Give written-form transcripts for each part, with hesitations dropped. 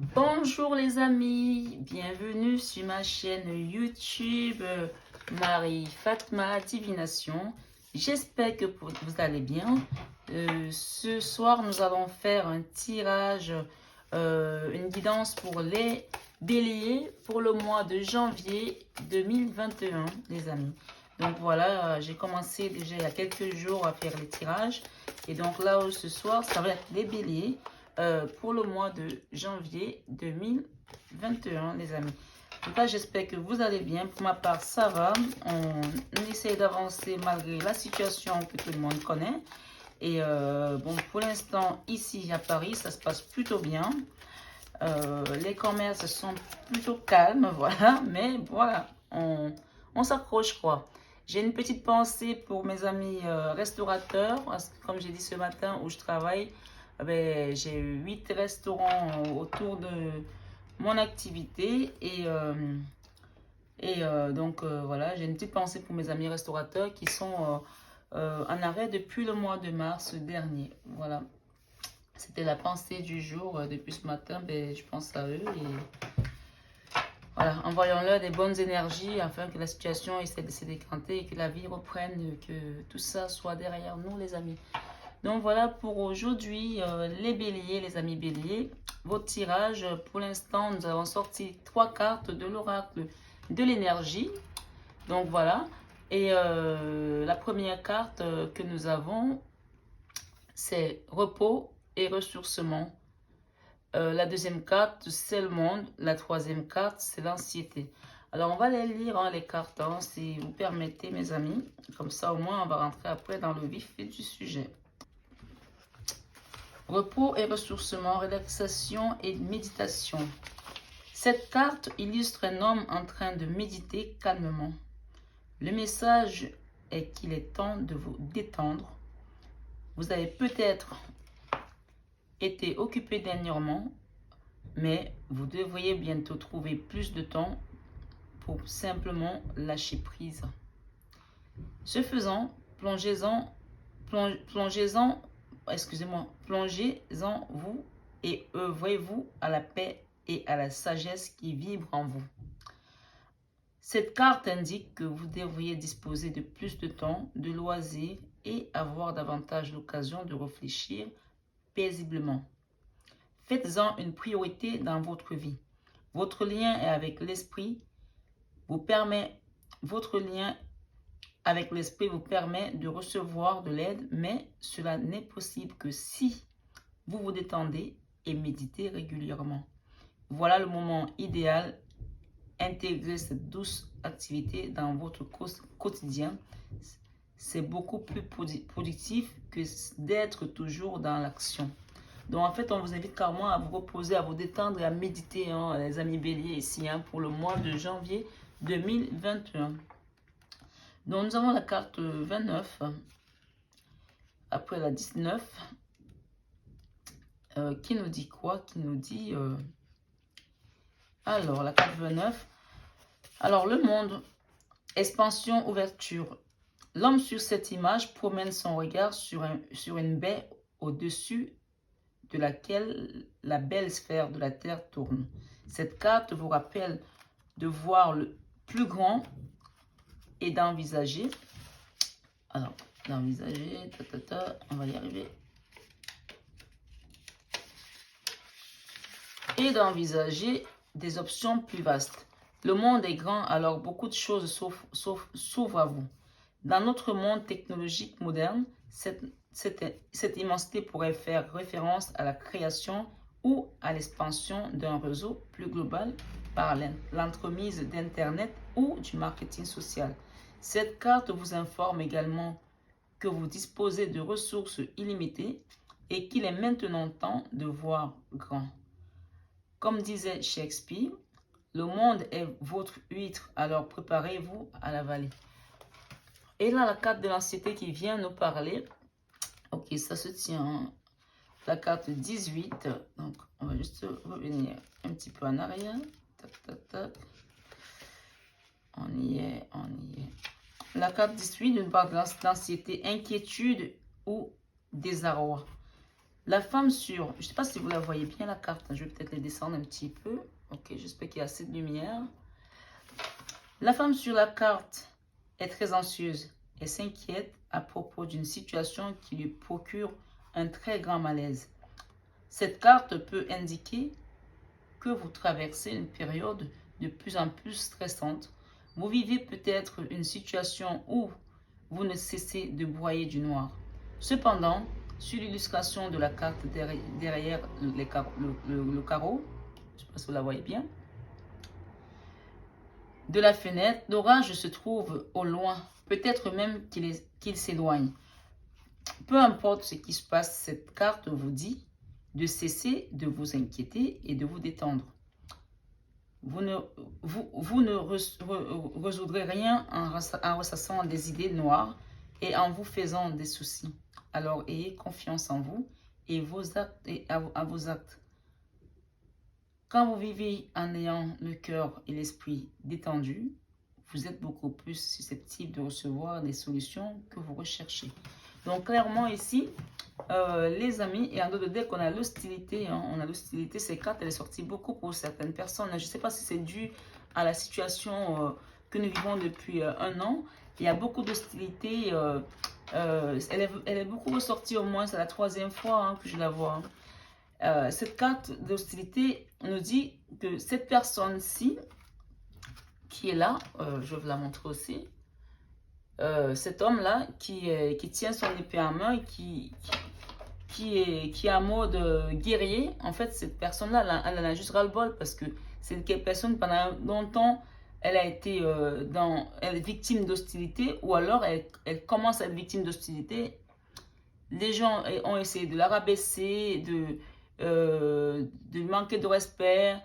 Bonjour les amis, bienvenue sur ma chaîne YouTube Marie Fatma Divination. J'espère que vous allez bien. Ce soir, nous allons faire un tirage, une guidance pour les béliers pour le mois de janvier 2021, les amis. Donc voilà, j'ai commencé déjà il y a quelques jours à faire les tirages. Et donc là, ce soir, ça va être les béliers. Pour le mois de janvier 2021, les amis. En tout cas, j'espère que vous allez bien. Pour ma part, ça va. On essaie d'avancer malgré la situation que tout le monde connaît. Et bon, pour l'instant, ici à Paris, ça se passe plutôt bien. Les commerces sont plutôt calmes, voilà. Mais voilà, on s'accroche, quoi. J'ai une petite pensée pour mes amis restaurateurs. Comme j'ai dit ce matin où je travaille, j'ai 8 restaurants autour de mon activité. Donc, voilà, j'ai une petite pensée pour mes amis restaurateurs qui sont en arrêt depuis le mois de mars dernier. Voilà. C'était la pensée du jour. Depuis ce matin, je pense à eux. Et voilà, envoyons-leur des bonnes énergies afin que la situation essaie de se décanter et que la vie reprenne, que tout ça soit derrière nous, les amis. Donc voilà pour aujourd'hui, les béliers, les amis béliers. Votre tirage, pour l'instant, nous avons sorti 3 cartes de l'oracle de l'énergie. Donc voilà. Et la première carte que nous avons, c'est repos et ressourcement. La deuxième carte, c'est le monde. La troisième carte, c'est l'anxiété. Alors, on va les lire, hein, les cartes, hein, si vous permettez, mes amis. Comme ça, au moins, on va rentrer après dans le vif du sujet. Repos et ressourcement, relaxation et méditation. Cette carte illustre un homme en train de méditer calmement. Le message est qu'il est temps de vous détendre. Vous avez peut-être été occupé dernièrement, mais vous devriez bientôt trouver plus de temps pour simplement lâcher prise. Ce faisant, plongez-en vous et œuvrez-vous à la paix et à la sagesse qui vibre en vous. Cette carte indique que vous devriez disposer de plus de temps, de loisirs et avoir davantage l'occasion de réfléchir paisiblement. Faites-en une priorité dans votre vie. Votre lien avec l'esprit vous permet de recevoir de l'aide, mais cela n'est possible que si vous vous détendez et méditez régulièrement. Voilà le moment idéal. Intégrez cette douce activité dans votre quotidien. C'est beaucoup plus productif que d'être toujours dans l'action. Donc en fait, on vous invite carrément à vous reposer, à vous détendre et à méditer, hein, les amis béliers ici, hein, pour le mois de janvier 2021. Donc nous avons la carte 29, après la 19, qui nous dit quoi? Qui nous dit... Alors, la carte 29. Alors, le monde, expansion, ouverture. L'homme sur cette image promène son regard sur une baie au-dessus de laquelle la belle sphère de la Terre tourne. Cette carte vous rappelle de voir le plus grand et d'envisager. Alors, d'envisager, on va y arriver. Et d'envisager des options plus vastes. Le monde est grand, alors beaucoup de choses s'ouvrent à vous. Dans notre monde technologique moderne, cette immensité pourrait faire référence à la création ou à l'expansion d'un réseau plus global par l'entremise d'Internet ou du marketing social. Cette carte vous informe également que vous disposez de ressources illimitées et qu'il est maintenant temps de voir grand. Comme disait Shakespeare, le monde est votre huître, alors préparez-vous à la vallée. Et là, la carte de l'anxiété qui vient nous parler. Ok, ça se tient. La carte 18. Donc, on va juste revenir un petit peu en arrière. Tac, tac, tac. On y est. La carte 18 nous parle d'anxiété, inquiétude ou désarroi. La femme sur... Je ne sais pas si vous la voyez bien, la carte. Je vais peut-être les descendre un petit peu. Ok, j'espère qu'il y a assez de lumière. La femme sur la carte est très anxieuse et s'inquiète à propos d'une situation qui lui procure un très grand malaise. Cette carte peut indiquer que vous traversez une période de plus en plus stressante. Vous vivez peut-être une situation où vous ne cessez de broyer du noir. Cependant, sur l'illustration de la carte derrière le carreau, je ne sais pas si vous la voyez bien, de la fenêtre, l'orage se trouve au loin, peut-être même qu'il s'éloigne. Peu importe ce qui se passe, cette carte vous dit de cesser de vous inquiéter et de vous détendre. Vous ne résoudrez rien en ressassant des idées noires et en vous faisant des soucis. Alors ayez confiance en vous et à vos actes. Quand vous vivez en ayant le cœur et l'esprit détendus, vous êtes beaucoup plus susceptible de recevoir des solutions que vous recherchez. Donc clairement ici, les amis, et en d'autres deck, on a l'hostilité. Hein, on a l'hostilité, ces cartes, elle est sortie beaucoup pour certaines personnes. Je ne sais pas si c'est dû à la situation que nous vivons depuis un an. Il y a beaucoup d'hostilité. Elle est beaucoup ressortie au moins, c'est la troisième fois hein, que je la vois. Cette carte d'hostilité nous dit que cette personne-ci, qui est là, je vais vous la montrer aussi, cet homme-là qui tient son épée en main, qui est en mode guerrier, en fait, cette personne-là, elle en a juste ras-le-bol parce que c'est une personne, pendant longtemps, elle a été elle est victime d'hostilité ou alors elle commence à être victime d'hostilité. Les gens ont essayé de la rabaisser, de manquer de respect,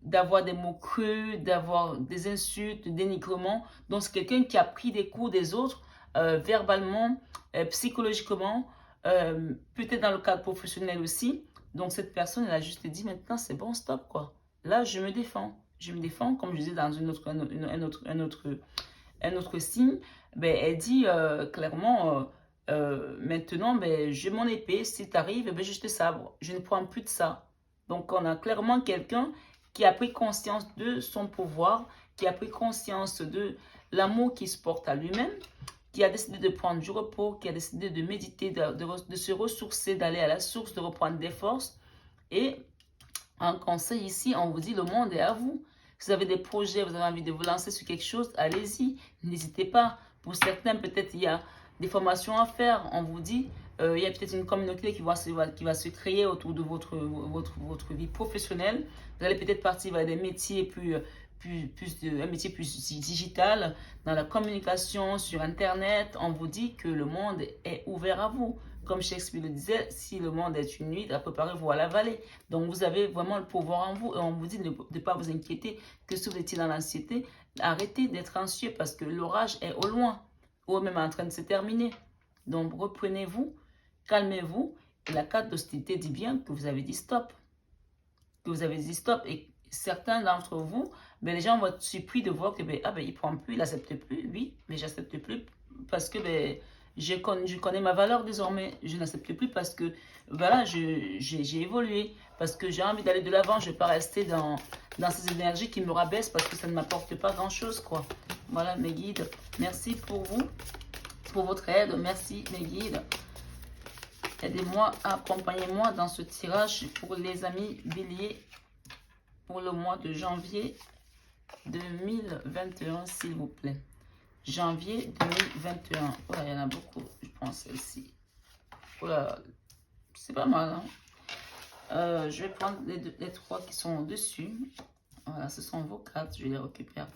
d'avoir des mots crus, d'avoir des insultes, des dénigrements. Donc, c'est quelqu'un qui a pris des coups des autres, verbalement, psychologiquement, peut-être dans le cadre professionnel aussi. Donc, cette personne, elle a juste dit, maintenant, c'est bon, stop, quoi. Là, je me défends. Je me défends, comme je disais dans un autre signe. Ben, elle dit clairement, maintenant, ben, j'ai mon épée, si tu arrives, ben, je te sabre. Je ne prends plus de ça. Donc, on a clairement quelqu'un qui a pris conscience de son pouvoir, qui a pris conscience de l'amour qu'il se porte à lui-même, qui a décidé de prendre du repos, qui a décidé de méditer, de se ressourcer, d'aller à la source, de reprendre des forces. Et un conseil ici, on vous dit, le monde est à vous. Si vous avez des projets, vous avez envie de vous lancer sur quelque chose, allez-y, n'hésitez pas. Pour certains, peut-être il y a des formations à faire. On vous dit, il y a peut-être une communauté qui va se créer autour de votre vie professionnelle. Vous allez peut-être partir vers des métiers un métier plus digital, dans la communication, sur Internet. On vous dit que le monde est ouvert à vous. Comme Shakespeare le disait, si le monde est une nuit, préparez-vous à la vallée. Donc vous avez vraiment le pouvoir en vous et on vous dit de ne pas vous inquiéter, que si vous étiez dans l'anxiété, arrêtez d'être anxieux parce que l'orage est au loin ou même en train de se terminer. Donc reprenez-vous, calmez-vous et la carte d'hostilité dit bien que vous avez dit stop. Que vous avez dit stop et certains d'entre vous, ben, les gens vont être surpris de voir que ben, il ne prend plus, il n'accepte plus. Oui, mais j'accepte plus parce que ben, je connais ma valeur désormais. Je n'accepte plus parce que voilà, j'ai évolué, parce que j'ai envie d'aller de l'avant. Je ne vais pas rester dans ces énergies qui me rabaissent parce que ça ne m'apporte pas grand-chose, quoi. Voilà mes guides. Merci pour vous, pour votre aide. Merci mes guides. Aidez-moi, accompagnez-moi dans ce tirage pour les amis béliers pour le mois de janvier 2021, s'il vous plaît. Janvier 2021. Oh là, il y en a beaucoup, je pense, celle-ci. Oh là, c'est pas mal, hein? Je vais prendre les trois qui sont dessus. Voilà, ce sont vos cartes. Je les récupère.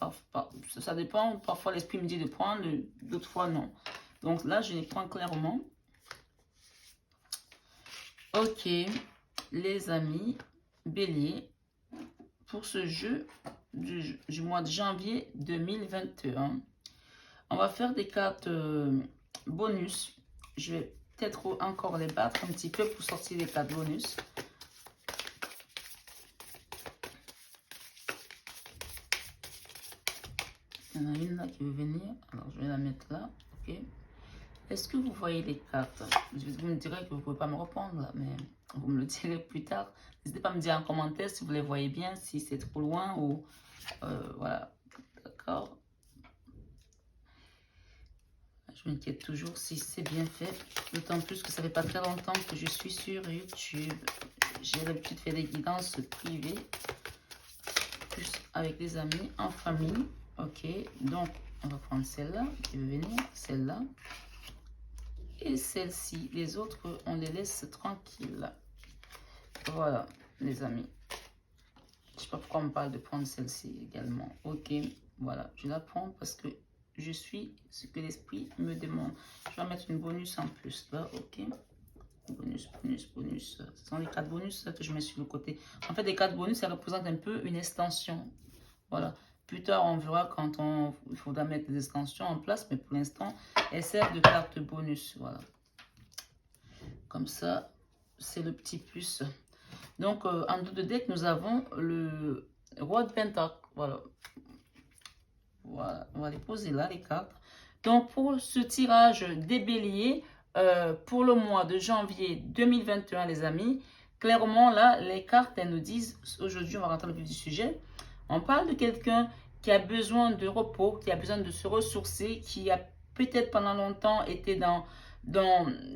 Ça dépend. Parfois, l'esprit me dit de prendre, d'autres fois, non. Donc là, je les prends clairement. Ok, les amis béliers, pour ce jeu du mois de janvier 2021, on va faire des cartes bonus. Je vais peut-être encore les battre un petit peu pour sortir les cartes bonus. Il y en a une là qui veut venir. Alors, je vais la mettre là. Ok. Est-ce que vous voyez les cartes? Vous me direz que vous ne pouvez pas me répondre, là, mais vous me le direz plus tard. N'hésitez pas à me dire en commentaire si vous les voyez bien, si c'est trop loin ou... voilà, d'accord. Je m'inquiète toujours si c'est bien fait. D'autant plus que ça fait pas très longtemps que je suis sur YouTube. J'ai l'habitude de faire des guidances privées. Plus avec des amis, en famille. Ok, donc on va prendre celle-là qui veut venir. Celle-là. Et celle-ci. Les autres, on les laisse tranquilles. Voilà, les amis. Je sais pas pourquoi on me parle de prendre celle-ci également. Ok, voilà. Je la prends parce que je suis ce que l'esprit me demande. Je vais mettre une bonus en plus là, ok. Bonus, bonus, bonus. Ce sont les 4 bonus que je mets sur le côté. En fait, les 4 bonus, ça représente un peu une extension. Voilà. Plus tard, on verra quand il faudra mettre des extensions en place. Mais pour l'instant, elles servent de carte bonus. Voilà. Comme ça, c'est le petit plus. Donc, en dos de deck, nous avons le roi de pentacle. Voilà. Voilà, on va les poser là, les cartes. Donc, pour ce tirage des béliers, pour le mois de janvier 2021, les amis, clairement, là, les cartes, elles nous disent, aujourd'hui, on va rentrer dans le vif du sujet, on parle de quelqu'un qui a besoin de repos, qui a besoin de se ressourcer, qui a peut-être pendant longtemps été dans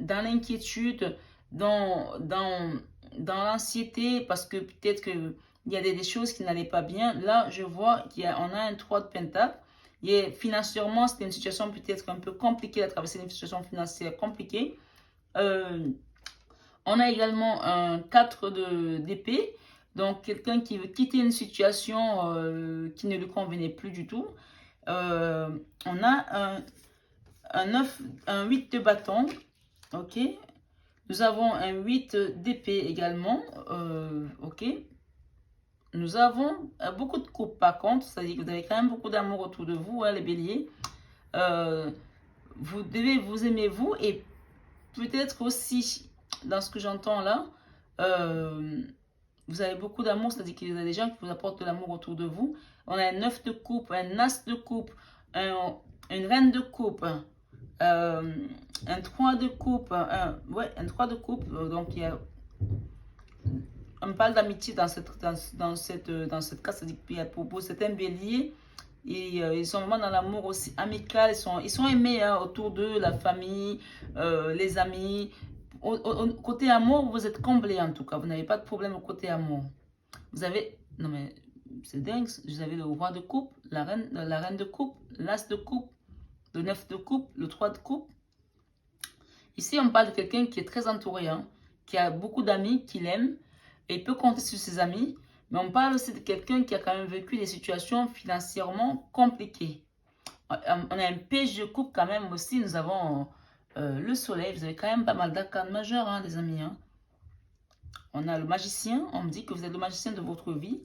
l'inquiétude, dans l'anxiété, parce que peut-être que il y a des choses qui n'allaient pas bien. Là, je vois qu'on a un 3 de pentacle. Et financièrement, c'était une situation peut-être un peu compliquée à traverser, une situation financière compliquée. On a également un 4 d'épée. Donc, quelqu'un qui veut quitter une situation qui ne lui convenait plus du tout. On a un 8 de bâton. Ok. Nous avons un 8 d'épée également. Ok. Nous avons beaucoup de coupes par contre, c'est-à-dire que vous avez quand même beaucoup d'amour autour de vous, hein, les béliers. Vous devez vous aimer vous et peut-être aussi, dans ce que j'entends là, vous avez beaucoup d'amour, c'est-à-dire qu'il y a des gens qui vous apportent de l'amour autour de vous. On a un 9 de coupe, un as de coupe, une reine de coupe, un 3 de coupe, un 3 de coupe, donc il y a... On parle d'amitié dans cette cas, c'est-à-dire pour certains béliers, et ils sont vraiment dans l'amour aussi amical, ils sont aimés hein, autour d'eux, la famille, les amis. Côté amour, vous êtes comblés en tout cas, vous n'avez pas de problème au côté amour. Vous avez, non mais c'est dingue, vous avez le roi de coupe, la reine de coupe, l'as de coupe, le 9 de coupe, le 3 de coupe. Ici, on parle de quelqu'un qui est très entouré, hein, qui a beaucoup d'amis, qui l'aiment, et il peut compter sur ses amis. Mais on parle aussi de quelqu'un qui a quand même vécu des situations financièrement compliquées. On a un page de coupe quand même aussi. Nous avons le soleil. Vous avez quand même pas mal d'arcanes majeures, hein, les amis. Hein. On a le magicien. On me dit que vous êtes le magicien de votre vie.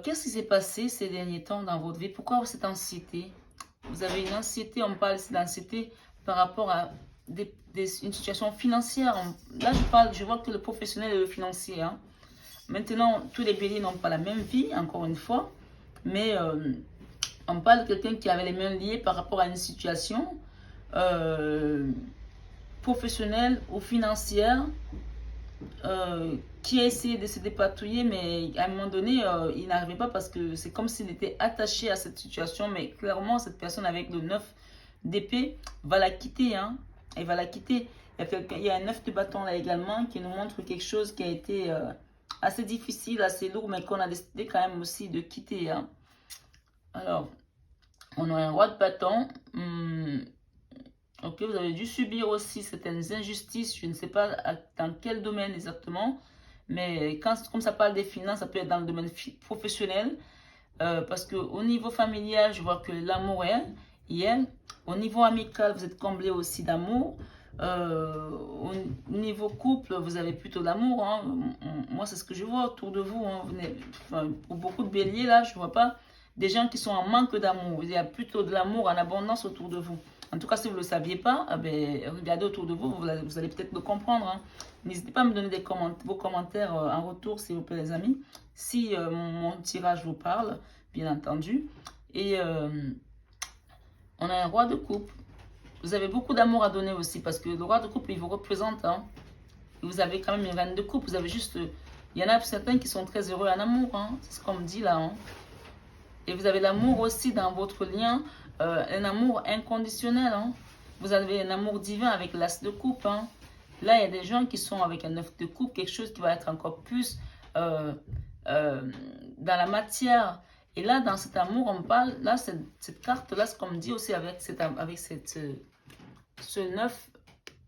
Qu'est-ce qui s'est passé ces derniers temps dans votre vie? Pourquoi cette anxiété? Vous avez une anxiété. On parle ici d'anxiété par rapport à une situation financière. Là, je vois que le professionnel et le financier. Hein. Maintenant, tous les béliers n'ont pas la même vie, encore une fois. Mais on parle de quelqu'un qui avait les mains liées par rapport à une situation professionnelle ou financière qui a essayé de se dépatouiller, mais à un moment donné, il n'arrivait pas parce que c'est comme s'il était attaché à cette situation. Mais clairement, cette personne avec le 9 d'épée va la quitter. Hein. Elle va la quitter. Il y a un 9 de bâton là également qui nous montre quelque chose qui a été assez difficile, assez lourd, mais qu'on a décidé quand même aussi de quitter. Hein. Alors, on a un roi de bâton. Ok, vous avez dû subir aussi certaines injustices. Je ne sais pas dans quel domaine exactement. Mais comme ça parle des finances, ça peut être dans le domaine professionnel. Parce qu'au niveau familial, je vois que l'amour est hier. Au niveau amical, vous êtes comblé aussi d'amour. Au niveau couple, vous avez plutôt d'amour. Hein. Moi, c'est ce que je vois autour de vous. Hein. Pour beaucoup de béliers, là, je ne vois pas des gens qui sont en manque d'amour. Il y a plutôt de l'amour en abondance autour de vous. En tout cas, si vous ne le saviez pas, regardez autour de vous, vous allez peut-être le comprendre. Hein. N'hésitez pas à me donner vos commentaires en retour, s'il vous plaît, les amis. Si mon tirage vous parle, bien entendu. Et on a un roi de coupe. Vous avez beaucoup d'amour à donner aussi parce que le roi de coupe, il vous représente. Hein. Vous avez quand même une reine de coupe. Vous avez juste... Il y en a certains qui sont très heureux en amour. Hein. C'est ce qu'on me dit là. Hein. Et vous avez l'amour aussi dans votre lien. Un amour inconditionnel. Hein. Vous avez un amour divin avec l'as de coupe. Hein. Là, il y a des gens qui sont avec un œuf de coupe. Quelque chose qui va être encore plus dans la matière. Et là, dans cet amour, on parle... Là, cette carte-là, ce qu'on me dit aussi avec ce neuf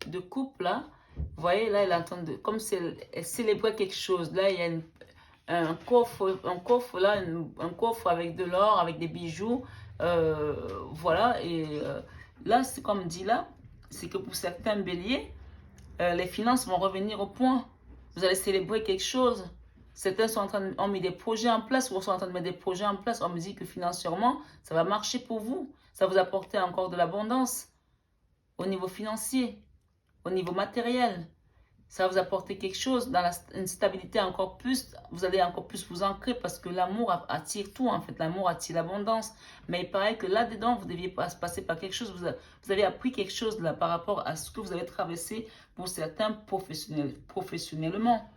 de coupe là. Vous voyez, là, elle est en train de... Comme si elle célébrait quelque chose. Là, il y a un coffre là, un coffre avec de l'or, avec des bijoux. Voilà. Et là, c'est comme dit là, c'est que pour certains béliers, les finances vont revenir au point. Vous allez célébrer quelque chose. Certains sont en train ont mis des projets en place, ou sont en train de mettre des projets en place. On me dit que financièrement, ça va marcher pour vous. Ça va vous apporter encore de l'abondance au niveau financier. Au niveau matériel, ça va vous apporter quelque chose, dans une stabilité encore plus, vous allez encore plus vous ancrer parce que l'amour attire tout en fait, l'amour attire l'abondance. Mais il paraît que là-dedans, vous deviez passer par quelque chose, vous avez appris quelque chose là par rapport à ce que vous avez traversé pour certains professionnellement,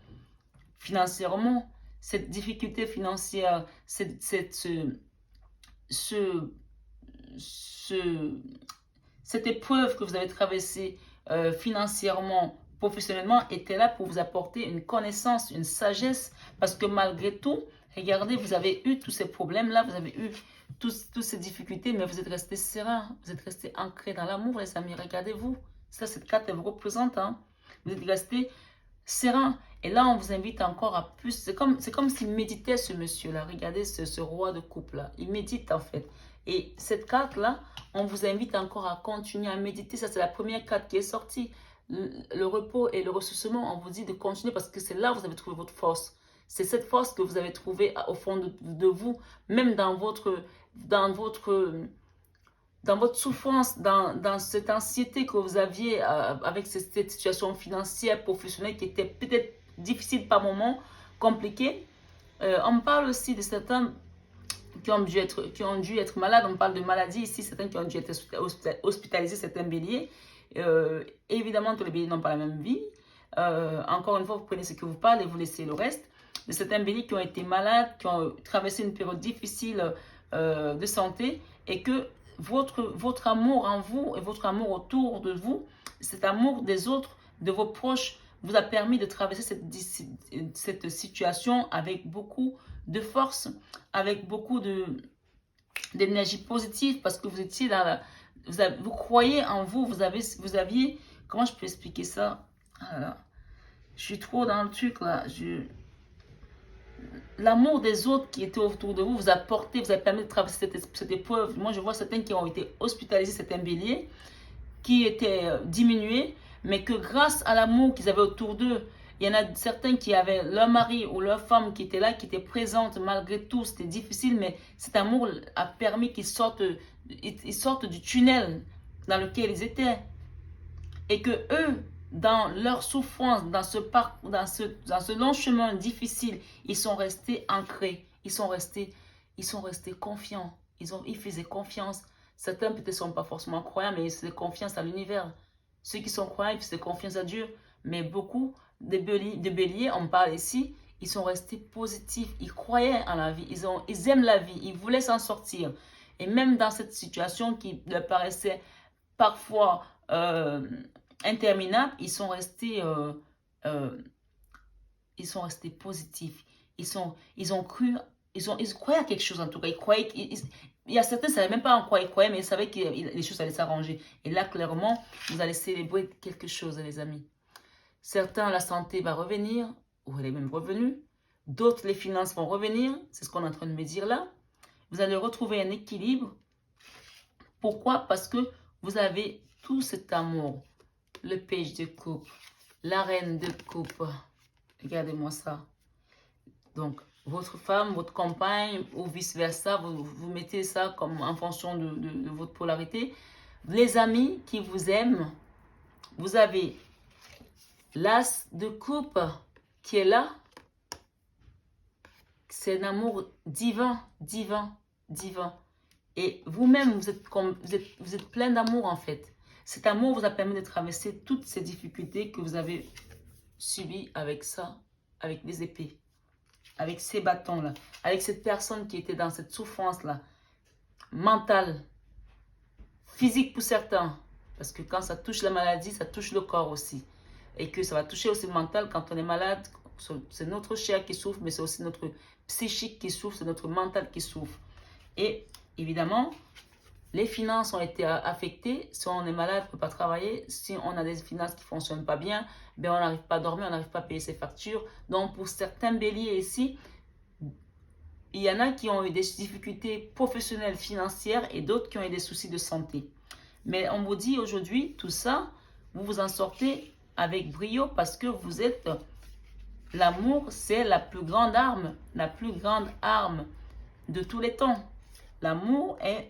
financièrement. Cette difficulté financière, cette épreuve que vous avez traversée financièrement, professionnellement, était là pour vous apporter une connaissance, une sagesse. Parce que malgré tout, regardez, vous avez eu tous ces problèmes-là, vous avez eu toutes ces difficultés, mais vous êtes resté serein, vous êtes resté ancré dans l'amour, les amis. Regardez-vous, ça, cette carte, elle vous représente. Hein. Vous êtes resté serein. Et là, on vous invite encore à plus. C'est comme s'il méditait, ce monsieur-là. Regardez ce roi de coupe-là. Il médite, en fait. Et cette carte-là, on vous invite encore à continuer à méditer. Ça, c'est la première carte qui est sortie. Le repos et le ressourcement, on vous dit de continuer parce que c'est là que vous avez trouvé votre force. C'est cette force que vous avez trouvée au fond de vous, même dans votre souffrance, dans cette anxiété que vous aviez avec cette situation financière, professionnelle qui était peut-être difficile par moments, compliquée. On parle aussi de certains qui ont dû être malades. On parle de maladies ici, certains qui ont dû être hospitalisés, certains béliers. Évidemment, tous les béliers n'ont pas la même vie. Encore une fois, vous prenez ce que vous parlez et vous laissez le reste. De certains béliers qui ont été malades, qui ont traversé une période difficile de santé et que votre amour en vous et votre amour autour de vous, cet amour des autres, de vos proches, vous a permis de traverser cette situation avec beaucoup de force, avec beaucoup d'énergie positive, parce que vous étiez vous croyez en vous, vous aviez, comment je peux expliquer ça? Ah là là, je suis trop dans le truc là, l'amour des autres qui étaient autour de vous vous a porté, vous a permis de traverser cette épreuve. Moi, je vois certains qui ont été hospitalisés, certains béliers, qui étaient diminués, mais que grâce à l'amour qu'ils avaient autour d'eux, il y en a certains qui avaient leur mari ou leur femme qui était là, qui était présente malgré tout. C'était difficile, mais cet amour a permis qu'ils sortent du tunnel dans lequel ils étaient. Et que eux, dans leur souffrance, dans ce long chemin difficile, ils sont restés ancrés, ils sont restés confiants, ils faisaient confiance. Certains peut-être ne sont pas forcément croyants, mais ils faisaient confiance à l'univers. Ceux qui sont croyants, ils faisaient confiance à Dieu. Mais beaucoup de béliers, on parle ici, ils sont restés positifs, ils croyaient en la vie, ils aiment la vie, ils voulaient s'en sortir. Et même dans cette situation qui leur paraissait parfois interminables, ils sont restés positifs. Ils ont cru, ils croyaient à quelque chose en tout cas. Il y a certains ne savaient même pas en quoi ils croyaient, mais ils savaient que les choses allaient s'arranger. Et là, clairement, vous allez célébrer quelque chose, les amis. Certains, la santé va revenir, ou elle est même revenue. D'autres, les finances vont revenir. C'est ce qu'on est en train de me dire là. Vous allez retrouver un équilibre. Pourquoi? Parce que vous avez tout cet amour. Le page de coupe, la reine de coupe. Regardez-moi ça. Donc, votre femme, votre compagne, ou vice-versa, vous mettez ça comme en fonction de votre polarité. Les amis qui vous aiment, vous avez l'as de coupe qui est là. C'est un amour divin, divin, divin. Et vous-même, vous êtes plein d'amour en fait. Cet amour vous a permis de traverser toutes ces difficultés que vous avez subies avec ça, avec les épées, avec ces bâtons-là, avec cette personne qui était dans cette souffrance-là, mentale, physique pour certains. Parce que quand ça touche la maladie, ça touche le corps aussi. Et que ça va toucher aussi le mental quand on est malade. C'est notre chair qui souffre, mais c'est aussi notre psychique qui souffre, c'est notre mental qui souffre. Et évidemment, les finances ont été affectées. Si on est malade, on ne peut pas travailler. Si on a des finances qui ne fonctionnent pas bien, ben on n'arrive pas à dormir, on n'arrive pas à payer ses factures. Donc, pour certains béliers ici, il y en a qui ont eu des difficultés professionnelles, financières et d'autres qui ont eu des soucis de santé. Mais on vous dit aujourd'hui, tout ça, vous vous en sortez avec brio parce que vous êtes... L'amour, c'est la plus grande arme de tous les temps. L'amour est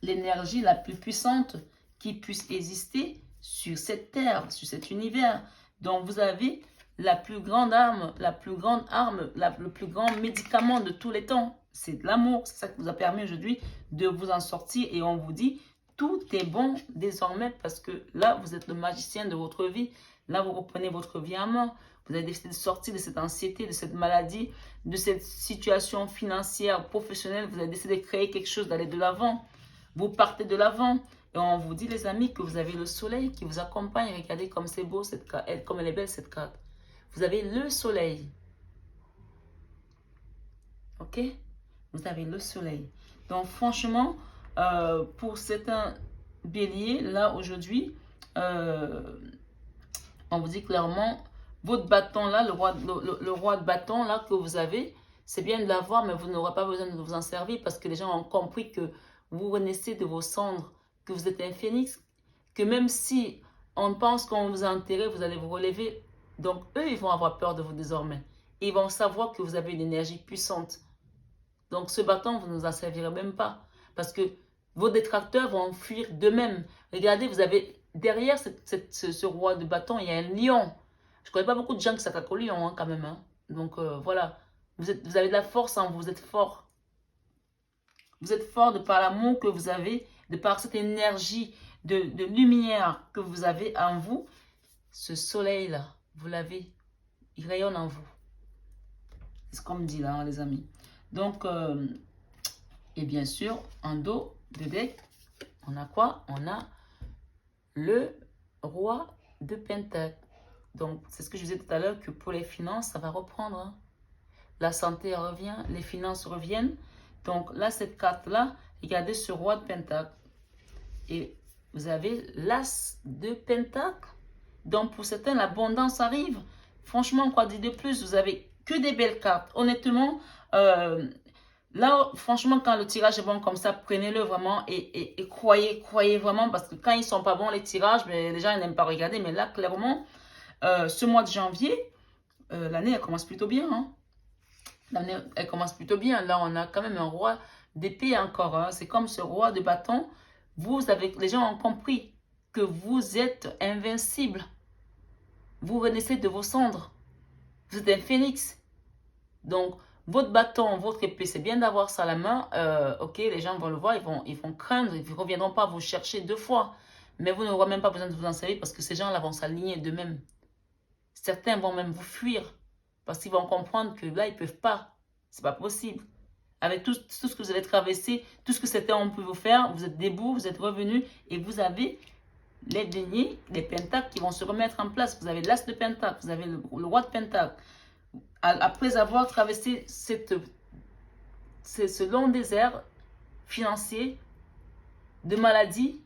l'énergie la plus puissante qui puisse exister sur cette terre, sur cet univers. Donc vous avez la plus grande arme, le plus grand médicament de tous les temps. C'est l'amour, c'est ça qui vous a permis aujourd'hui de vous en sortir. Et on vous dit, tout est bon désormais parce que là, vous êtes le magicien de votre vie. Là, vous reprenez votre vie en main. Vous avez décidé de sortir de cette anxiété, de cette maladie, de cette situation financière, professionnelle. Vous avez décidé de créer quelque chose, d'aller de l'avant. Vous partez de l'avant. Et on vous dit, les amis, que vous avez le soleil qui vous accompagne. Regardez comme c'est beau, cette carte, comme elle est belle, cette carte. Vous avez le soleil. Ok? Vous avez le soleil. Donc, franchement, pour certains béliers, là, aujourd'hui, on vous dit clairement... Votre bâton là, le roi de bâton là que vous avez, c'est bien de l'avoir, mais vous n'aurez pas besoin de vous en servir parce que les gens ont compris que vous renaissez de vos cendres, que vous êtes un phénix, que même si on pense qu'on vous a enterré, vous allez vous relever. Donc eux, ils vont avoir peur de vous désormais. Ils vont savoir que vous avez une énergie puissante. Donc ce bâton, vous ne nous en servirez même pas parce que vos détracteurs vont fuir d'eux-mêmes. Regardez, vous avez derrière ce roi de bâton, il y a un lion. Je ne connais pas beaucoup de gens qui s'attaquent au lion hein, quand même. Hein. Donc voilà, vous avez de la force en vous, vous êtes fort. Vous êtes fort de par l'amour que vous avez, de par cette énergie de lumière que vous avez en vous. Ce soleil-là, vous l'avez, il rayonne en vous. C'est ce qu'on me dit là, hein, les amis. Donc, et bien sûr, en dos de deck, on a quoi? On a le roi de Pentacle. Donc, c'est ce que je disais tout à l'heure, que pour les finances, ça va reprendre. Hein. La santé revient, les finances reviennent. Donc, là, cette carte-là, regardez ce roi de Pentacle. Et vous avez l'as de Pentacle. Donc, pour certains, l'abondance arrive. Franchement, quoi dire de plus? Vous avez que des belles cartes. Honnêtement, là, franchement, quand le tirage est bon comme ça, prenez-le vraiment et croyez vraiment. Parce que quand ils ne sont pas bons, les tirages, mais les gens n'aiment pas regarder. Mais là, clairement... ce mois de janvier, l'année, elle commence plutôt bien. Hein. L'année, elle commence plutôt bien. Là, on a quand même un roi d'épée encore. Hein. C'est comme ce roi de bâton. Les gens ont compris que vous êtes invincible. Vous renaissez de vos cendres. Vous êtes un phénix. Donc, votre bâton, votre épée, c'est bien d'avoir ça à la main. Ok, les gens vont le voir, ils vont craindre. Ils ne reviendront pas vous chercher 2 fois. Mais vous n'aurez même pas besoin de vous en servir parce que ces gens-là vont s'aligner d'eux-mêmes. Certains vont même vous fuir parce qu'ils vont comprendre que là, ils ne peuvent pas. Ce n'est pas possible. Avec tout ce que vous avez traversé, tout ce que certains ont pu vous faire, vous êtes debout, vous êtes revenu et vous avez les deniers, les pentacles qui vont se remettre en place. Vous avez l'as de pentacle, vous avez le roi de pentacle. Après avoir traversé ce long désert financier, de maladie,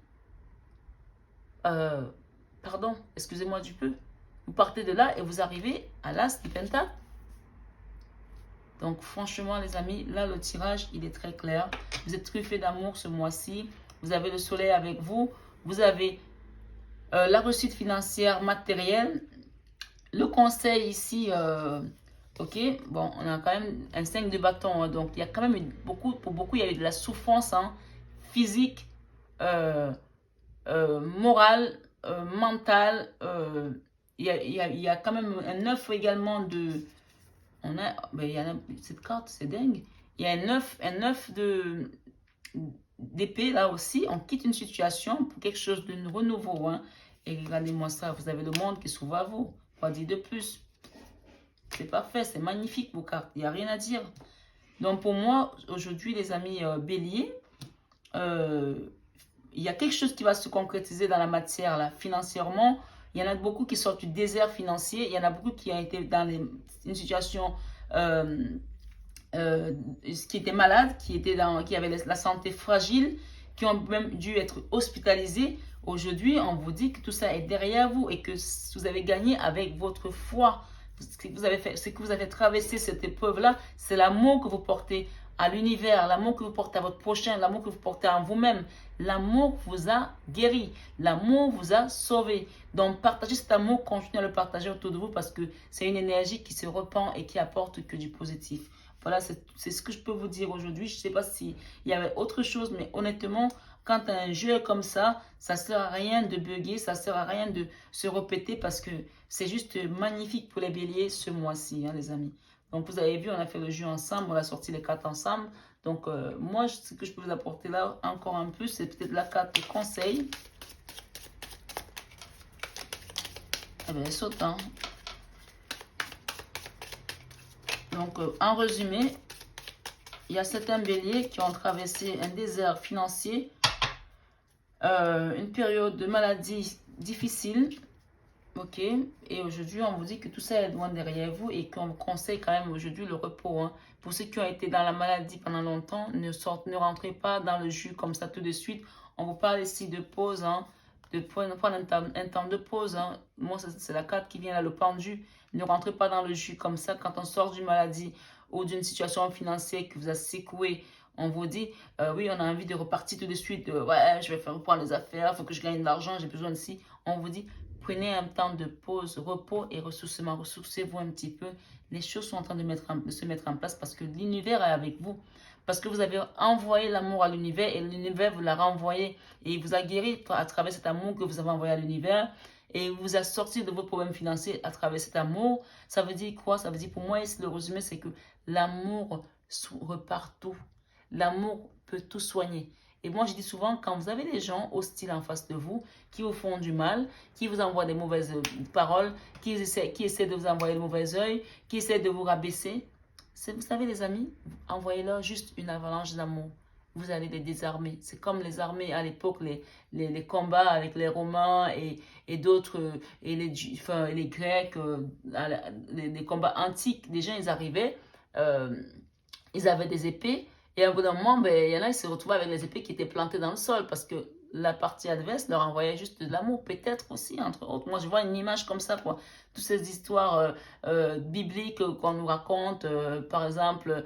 pardon, excusez-moi du peu, vous partez de là et vous arrivez à l'as de pentacle. Donc franchement les amis, là le tirage il est très clair. Vous êtes truffé d'amour ce mois-ci. Vous avez le soleil avec vous. Vous avez la réussite financière matérielle. Le conseil ici, ok, bon on a quand même un 5 de bâton. Hein, donc il y a quand même pour beaucoup il y a eu de la souffrance hein, physique, morale, mentale. Il y a quand même un 9 également de... il y a cette carte, c'est dingue. Il y a un 9 d'épée, là aussi, on quitte une situation pour quelque chose de renouveau. Hein. Et regardez-moi ça, vous avez le monde qui s'ouvre à vous. Quoi dire de plus? C'est parfait, c'est magnifique vos cartes, il n'y a rien à dire. Donc pour moi, aujourd'hui, les amis béliers, il y a quelque chose qui va se concrétiser dans la matière, là, financièrement. Il y en a beaucoup qui sortent du désert financier. Il y en a beaucoup qui ont été dans une situation qui étaient malades, qui avaient la santé fragile, qui ont même dû être hospitalisés. Aujourd'hui, on vous dit que tout ça est derrière vous et que vous avez gagné avec votre foi. Ce que vous avez traversé cette épreuve-là, c'est l'amour que vous portez à l'univers, l'amour que vous portez à votre prochain, l'amour que vous portez en vous-même. L'amour vous a guéri, l'amour vous a sauvé. Donc partagez cet amour, continuez à le partager autour de vous parce que c'est une énergie qui se répand et qui apporte que du positif. Voilà, c'est ce que je peux vous dire aujourd'hui. Je ne sais pas s'il y avait autre chose, mais honnêtement, quand un jeu est comme ça ne sert à rien de bugger, ça ne sert à rien de se répéter parce que c'est juste magnifique pour les béliers ce mois-ci, hein, les amis. Donc, vous avez vu, on a fait le jeu ensemble, on a sorti les cartes ensemble. Donc, moi, ce que je peux vous apporter là, encore un peu, c'est peut-être la carte conseil. Eh bien, elle saute, hein. Donc, en résumé, il y a certains béliers qui ont traversé un désert financier, une période de maladie difficile, ok, et aujourd'hui on vous dit que tout ça est loin derrière vous et qu'on vous conseille quand même aujourd'hui le repos. Hein. Pour ceux qui ont été dans la maladie pendant longtemps, ne rentrez pas dans le jus comme ça tout de suite. On vous parle ici de pause, hein, de prendre un temps de pause. Hein. Moi, c'est la carte qui vient là, le pendu. Ne rentrez pas dans le jus comme ça quand on sort d'une maladie ou d'une situation financière qui vous a secoué. On vous dit, oui, on a envie de repartir tout de suite. Ouais, je vais faire reprendre les affaires, il faut que je gagne de l'argent, j'ai besoin de ci. On vous dit, prenez un temps de pause, repos et ressourcement. Ressourcez-vous un petit peu. Les choses sont en train de se mettre en place parce que l'univers est avec vous. Parce que vous avez envoyé l'amour à l'univers et l'univers vous l'a renvoyé. Et il vous a guéri à travers cet amour que vous avez envoyé à l'univers. Et il vous a sorti de vos problèmes financiers à travers cet amour. Ça veut dire quoi? Ça veut dire pour moi, ici, le résumé, c'est que l'amour repart tout. L'amour peut tout soigner. Et moi, je dis souvent, quand vous avez des gens hostiles en face de vous, qui vous font du mal, qui vous envoient des mauvaises paroles, qui essaient de vous envoyer le mauvais œil, qui essaient de vous rabaisser, vous savez les amis, envoyez-leur juste une avalanche d'amour. Vous allez les désarmer. C'est comme les armées à l'époque, les combats avec les Romains et d'autres, et les Grecs, les combats antiques. Les gens, ils arrivaient, ils avaient des épées, et à un bout d'un moment, ben, il y en a, ils se retrouvaient avec les épées qui étaient plantées dans le sol parce que la partie adverse leur envoyait juste de l'amour, peut-être aussi, entre autres. Moi, je vois une image comme ça, quoi. Toutes ces histoires bibliques qu'on nous raconte, par exemple,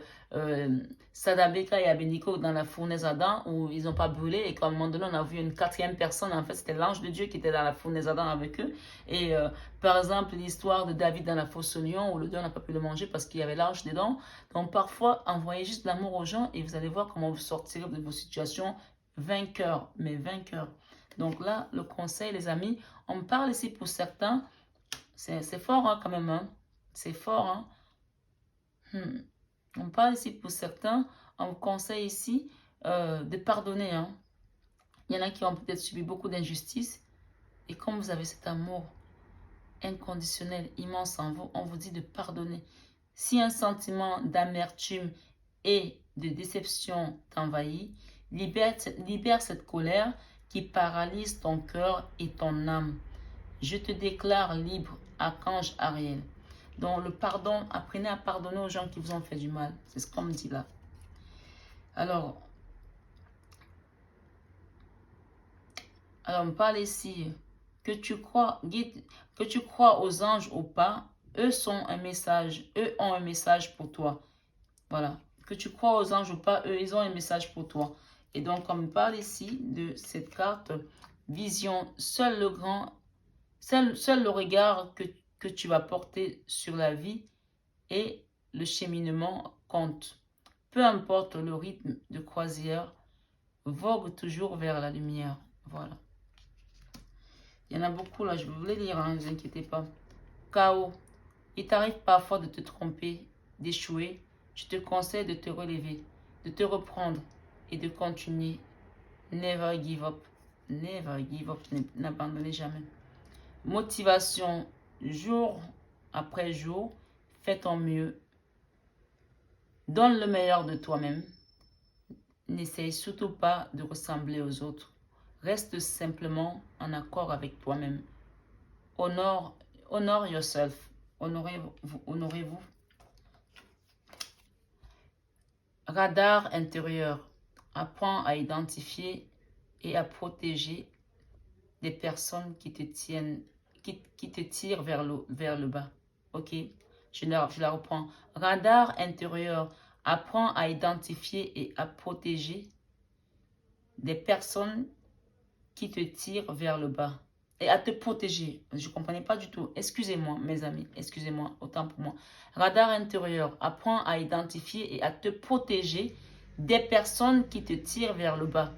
Sadabeka et Abednego dans la fournaise Adam, où ils n'ont pas brûlé, et qu'à un moment donné, on a vu une quatrième personne, en fait, c'était l'ange de Dieu qui était dans la fournaise Adam avec eux. Et par exemple, l'histoire de David dans la fosse au lion, où le lion n'a pas pu le manger parce qu'il y avait l'ange dedans. Donc, parfois, envoyez juste de l'amour aux gens et vous allez voir comment vous sortirez de vos situations vainqueurs, mais vainqueurs. Donc là, le conseil, les amis, on me parle ici pour certains, c'est fort hein, quand même, hein? C'est fort. Hein? On parle ici pour certains, on vous conseille ici de pardonner. Hein? Il y en a qui ont peut-être subi beaucoup d'injustices, et comme vous avez cet amour inconditionnel, immense en vous, on vous dit de pardonner. Si un sentiment d'amertume et de déception t'envahit, libère cette colère qui paralyse ton cœur et ton âme. Je te déclare libre, archange Ariel. Donc le pardon, apprenez à pardonner aux gens qui vous ont fait du mal. C'est ce qu'on me dit là. Alors on parle ici, que tu crois aux anges ou pas, eux ont un message pour toi. Voilà. Que tu crois aux anges ou pas, eux, ils ont un message pour toi. Et donc, on me parle ici de cette carte vision. Seul le regard que tu vas porter sur la vie et le cheminement compte. Peu importe le rythme de croisière, vogue toujours vers la lumière. Voilà. Il y en a beaucoup là, je vais vous les lire, hein, ne vous inquiétez pas. Chaos. Il t'arrive parfois de te tromper, d'échouer. Je te conseille de te relever, de te reprendre et de continuer Never give up. Never give up. N'abandonnez jamais. Motivation, jour après jour. Fais ton mieux. Donne le meilleur de toi-même. N'essaye surtout pas de ressembler aux autres. Reste simplement en accord avec toi-même. Honor yourself. Honorez-vous. Radar intérieur. Apprends à identifier et à protéger des personnes qui te tirent vers le bas. Ok? Je la reprends. Radar intérieur. Apprends à identifier et à protéger des personnes qui te tirent vers le bas. Et à te protéger. Je ne comprenais pas du tout. Excusez-moi, mes amis. Excusez-moi, autant pour moi. Radar intérieur. Apprends à identifier et à te protéger des personnes qui te tirent vers le bas.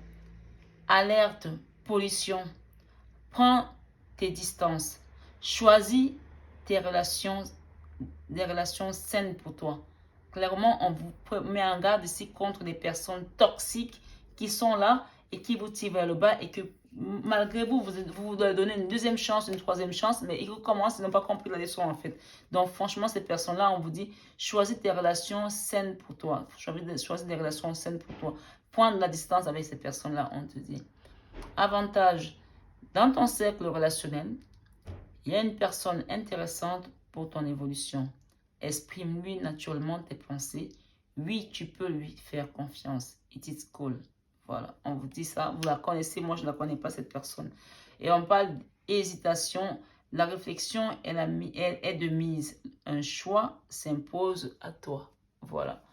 Alerte, pollution. Prends tes distances. Choisis des relations saines pour toi. Clairement, on vous met en garde ici contre des personnes toxiques qui sont là et qui vous tirent vers le bas et que malgré vous, vous leur donnez une deuxième chance, une troisième chance, mais ils recommencent, ils n'ont pas compris la leçon en fait. Donc franchement, ces personnes-là, on vous dit, choisis des relations saines pour toi. Choisis des relations saines pour toi. Prendre la distance avec ces personnes-là, on te dit. Avantage, dans ton cercle relationnel, il y a une personne intéressante pour ton évolution. Exprime-lui naturellement tes pensées. Oui, tu peux lui faire confiance. It is cool. Voilà, on vous dit ça. Vous la connaissez, moi je ne la connais pas cette personne. Et on parle d'hésitation. La réflexion est de mise. Un choix s'impose à toi. Voilà.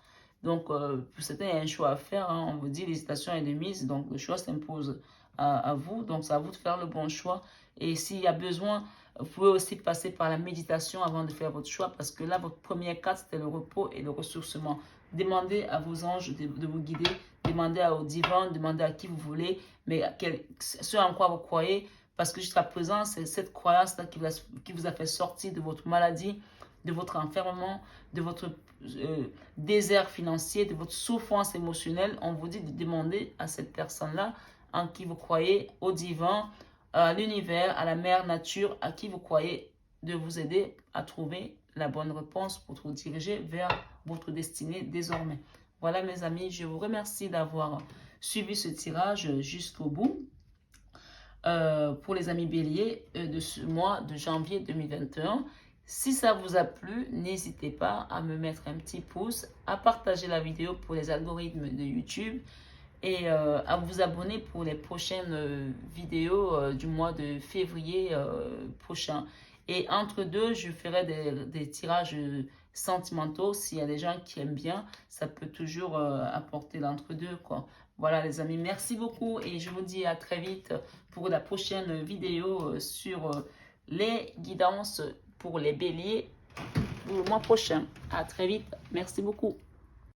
Donc, pour certains, il y a un choix à faire. Hein. On vous dit l'hésitation est de mise. Donc, le choix s'impose à vous. Donc, c'est à vous de faire le bon choix. Et s'il y a besoin, vous pouvez aussi passer par la méditation avant de faire votre choix. Parce que là, votre première carte, c'était le repos et le ressourcement. Demandez à vos anges de vous guider. Demandez au divin, demandez à qui vous voulez. Mais ce en quoi vous croyez. Parce que jusqu'à présent, c'est cette croyance-là qui vous a fait sortir de votre maladie, de votre enfermement, de votre désert financier, de votre souffrance émotionnelle. On vous dit de demander à cette personne-là en qui vous croyez, au divin, à l'univers, à la mère nature, à qui vous croyez, de vous aider à trouver la bonne réponse pour vous diriger vers votre destinée désormais. Voilà mes amis, je vous remercie d'avoir suivi ce tirage jusqu'au bout. Pour les amis béliers de ce mois de janvier 2021. Si ça vous a plu, n'hésitez pas à me mettre un petit pouce, à partager la vidéo pour les algorithmes de YouTube et à vous abonner pour les prochaines vidéos du mois de février prochain. Et entre deux, je ferai des tirages sentimentaux. S'il y a des gens qui aiment bien, ça peut toujours apporter l'entre-deux, quoi. Voilà les amis, merci beaucoup et je vous dis à très vite pour la prochaine vidéo sur les guidances pour les béliers pour le mois prochain. À très vite, merci beaucoup.